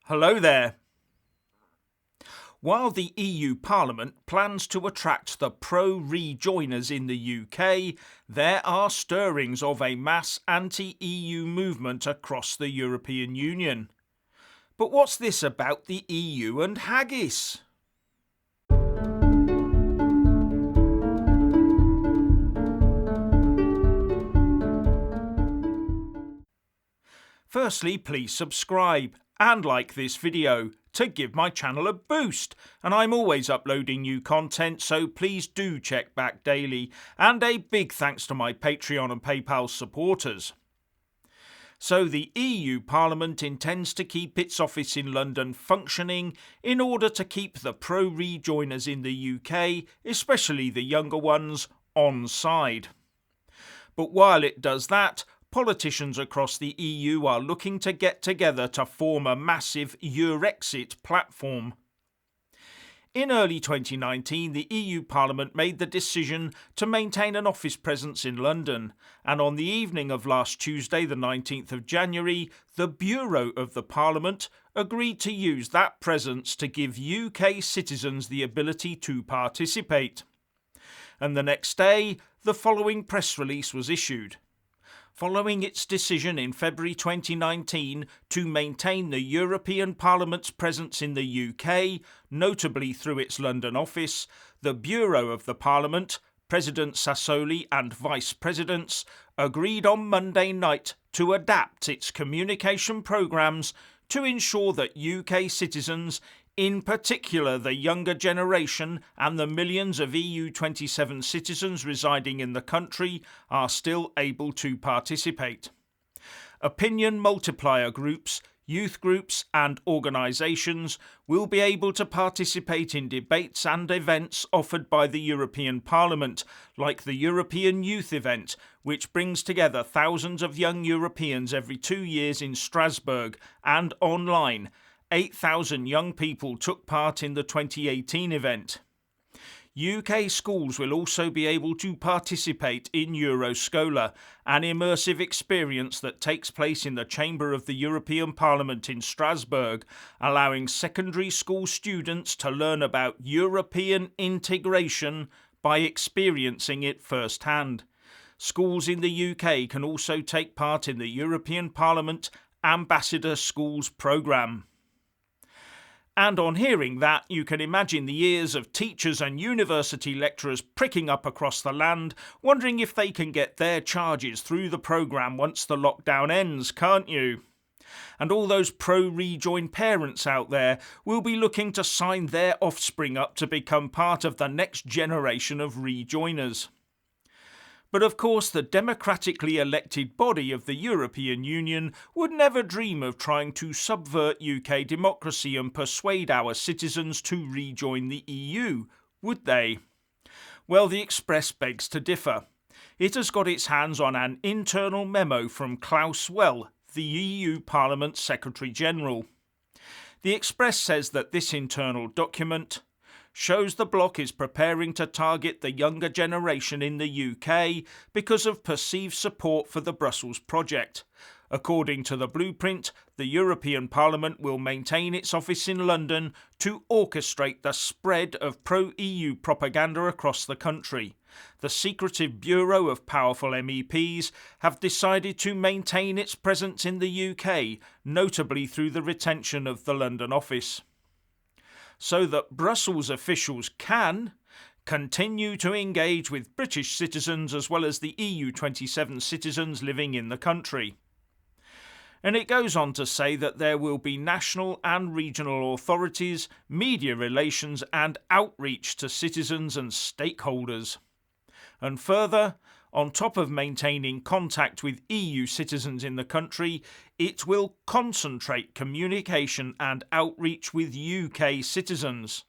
Hello there. While the EU Parliament plans to attract the pro-Rejoiners in the UK, there are stirrings of a mass anti-EU movement across the European Union. But what's this about the EU and Haggis? Firstly, please subscribe and like this video to give my channel a boost, and I'm always uploading new content, so please do check back daily, and a big thanks to my Patreon and PayPal supporters. So the EU Parliament intends to keep its office in London functioning in order to keep the pro-Rejoiners in the UK, especially the younger ones, on side. But while it does that, politicians across the EU are looking to get together to form a massive EurExit platform. In early 2019, the EU Parliament made the decision to maintain an office presence in London, and on the evening of last Tuesday, the 19th of January, the Bureau of the Parliament agreed to use that presence to give UK citizens the ability to participate. And the next day, the following press release was issued. Following its decision in February 2019 to maintain the European Parliament's presence in the UK, notably through its London office, the Bureau of the Parliament, President Sassoli and Vice Presidents, agreed on Monday night to adapt its communication programmes to ensure that UK citizens, in particular the younger generation and the millions of EU27 citizens residing in the country, are still able to participate. Opinion multiplier groups, youth groups and organisations will be able to participate in debates and events offered by the European Parliament, like the European Youth Event, which brings together thousands of young Europeans every 2 years in Strasbourg, and online. 8,000 young people took part in the 2018 event. UK schools will also be able to participate in Euroscola, an immersive experience that takes place in the chamber of the European Parliament in Strasbourg, allowing secondary school students to learn about European integration by experiencing it firsthand. Schools in the UK can also take part in the European Parliament Ambassador Schools programme. And on hearing that, you can imagine the ears of teachers and university lecturers pricking up across the land, wondering if they can get their charges through the programme once the lockdown ends, can't you? And all those pro-rejoin parents out there will be looking to sign their offspring up to become part of the next generation of rejoiners. But of course, the democratically elected body of the European Union would never dream of trying to subvert UK democracy and persuade our citizens to rejoin the EU, would they? Well, the Express begs to differ. It has got its hands on an internal memo from Klaus Well, the EU Parliament Secretary-General. The Express says that this internal document shows the bloc is preparing to target the younger generation in the UK because of perceived support for the Brussels project. According to the blueprint, the European Parliament will maintain its office in London to orchestrate the spread of pro-EU propaganda across the country. The secretive bureau of powerful MEPs have decided to maintain its presence in the UK, notably through the retention of the London office, so that Brussels officials can continue to engage with British citizens as well as the EU27 citizens living in the country. And it goes on to say that there will be national and regional authorities, media relations and outreach to citizens and stakeholders. And further, on top of maintaining contact with EU citizens in the country, it will concentrate communication and outreach with UK citizens,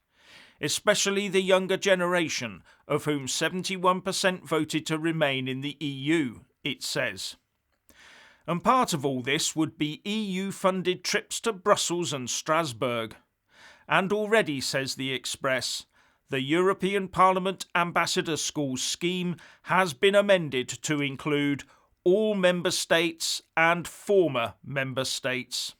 especially the younger generation, of whom 71% voted to remain in the EU, it says. And part of all this would be EU-funded trips to Brussels and Strasbourg. And already, says the Express, the European Parliament Ambassador Schools scheme has been amended to include all member states and former member states.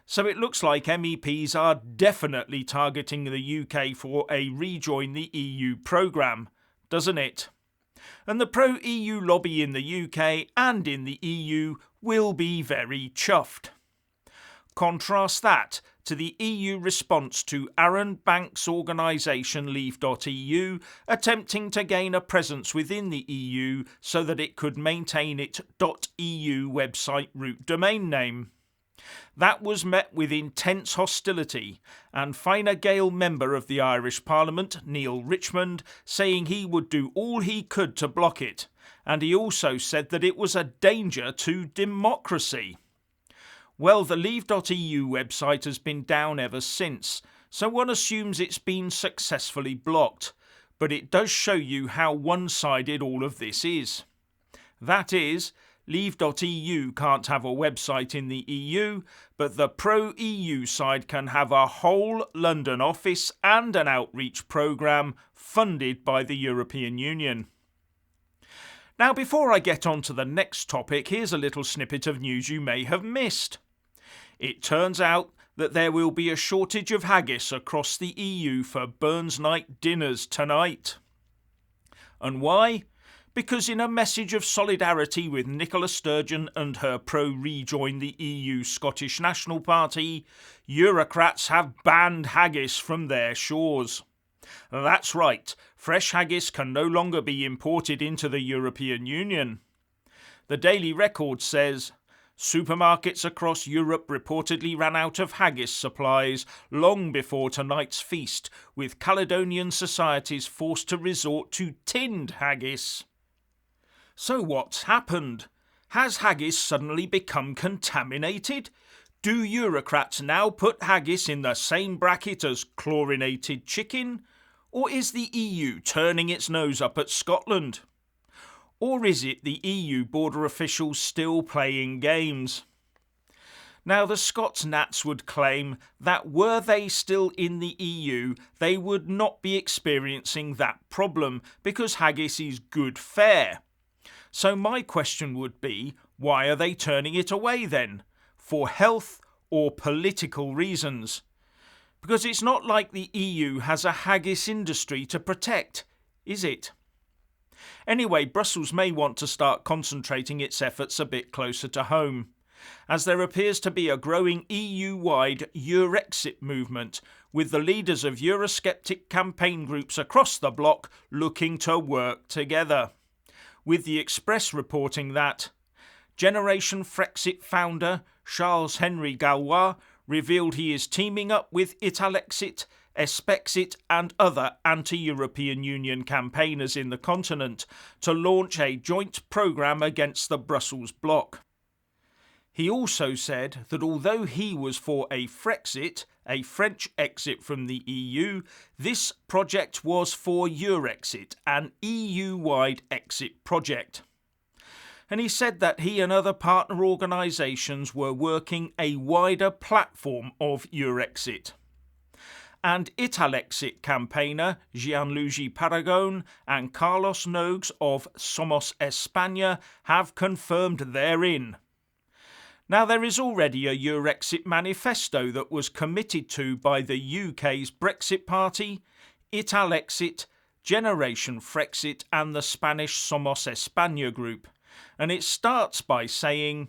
So it looks like MEPs are definitely targeting the UK for a Rejoin the EU programme, doesn't it? And the pro-EU lobby in the UK and in the EU will be very chuffed. Contrast that to the EU response to Aaron Banks' organisation leave.eu attempting to gain a presence within the EU so that it could maintain its .eu website root domain name. That was met with intense hostility, and Fine Gael member of the Irish Parliament, Neil Richmond, saying he would do all he could to block it, and he also said that it was a danger to democracy. Well, the leave.eu website has been down ever since, so one assumes it's been successfully blocked, but it does show you how one-sided all of this is. That is, leave.eu can't have a website in the EU, but the pro-EU side can have a whole London office and an outreach programme funded by the European Union. Now, before I get on to the next topic, here's a little snippet of news you may have missed. It turns out that there will be a shortage of haggis across the EU for Burns night dinners tonight. And why? Because in a message of solidarity with Nicola Sturgeon and her pro-Rejoin the EU Scottish National Party, Eurocrats have banned haggis from their shores. That's right, fresh haggis can no longer be imported into the European Union. The Daily Record says, supermarkets across Europe reportedly ran out of haggis supplies long before tonight's feast, with Caledonian societies forced to resort to tinned haggis. So what's happened? Has haggis suddenly become contaminated? Do Eurocrats now put haggis in the same bracket as chlorinated chicken? Or is the EU turning its nose up at Scotland? Or is it the EU border officials still playing games? Now, the Scots Nats would claim that were they still in the EU, they would not be experiencing that problem because haggis is good fare. So my question would be, why are they turning it away then? For health or political reasons? Because it's not like the EU has a haggis industry to protect, is it? Anyway, Brussels may want to start concentrating its efforts a bit closer to home, as there appears to be a growing EU-wide EurExit movement, with the leaders of Eurosceptic campaign groups across the bloc looking to work together. With the Express reporting that Generation Frexit founder Charles-Henri Gallois revealed he is teaming up with EurExit, Espexit and other anti-European Union campaigners in the continent to launch a joint programme against the Brussels bloc. He also said that although he was for a Frexit, a French exit from the EU, this project was for EurExit, an EU-wide exit project. And he said that he and other partner organisations were working a wider platform of EurExit. And EurExit campaigner Gianluigi Paragon and Carlos Nogues of Somos España have confirmed they're in. Now, there is already a EurExit manifesto that was committed to by the UK's Brexit Party, EurExit, Generation Frexit and the Spanish Somos España group, and it starts by saying,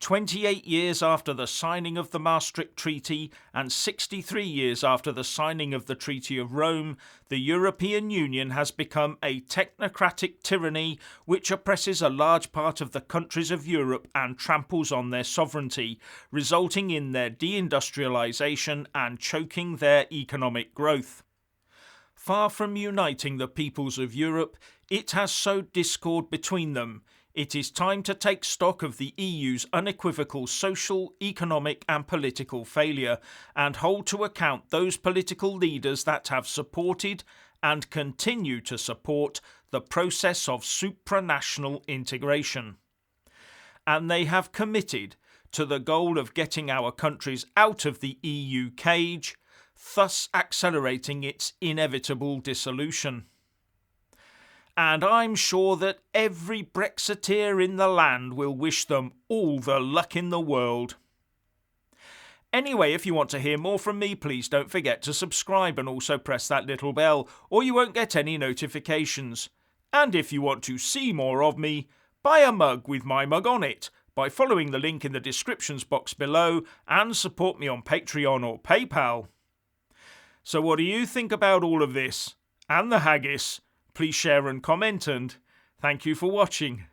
28 years after the signing of the Maastricht Treaty and 63 years after the signing of the Treaty of Rome, the European Union has become a technocratic tyranny which oppresses a large part of the countries of Europe and tramples on their sovereignty, resulting in their deindustrialisation and choking their economic growth. Far from uniting the peoples of Europe, it has sowed discord between them. It is time to take stock of the EU's unequivocal social, economic and political failure and hold to account those political leaders that have supported and continue to support the process of supranational integration. And they have committed to the goal of getting our countries out of the EU cage, thus accelerating its inevitable dissolution. And I'm sure that every Brexiteer in the land will wish them all the luck in the world. Anyway, if you want to hear more from me, please don't forget to subscribe and also press that little bell, or you won't get any notifications. And if you want to see more of me, buy a mug with my mug on it by following the link in the descriptions box below and support me on Patreon or PayPal. So what do you think about all of this? And the haggis? Please share and comment, and thank you for watching.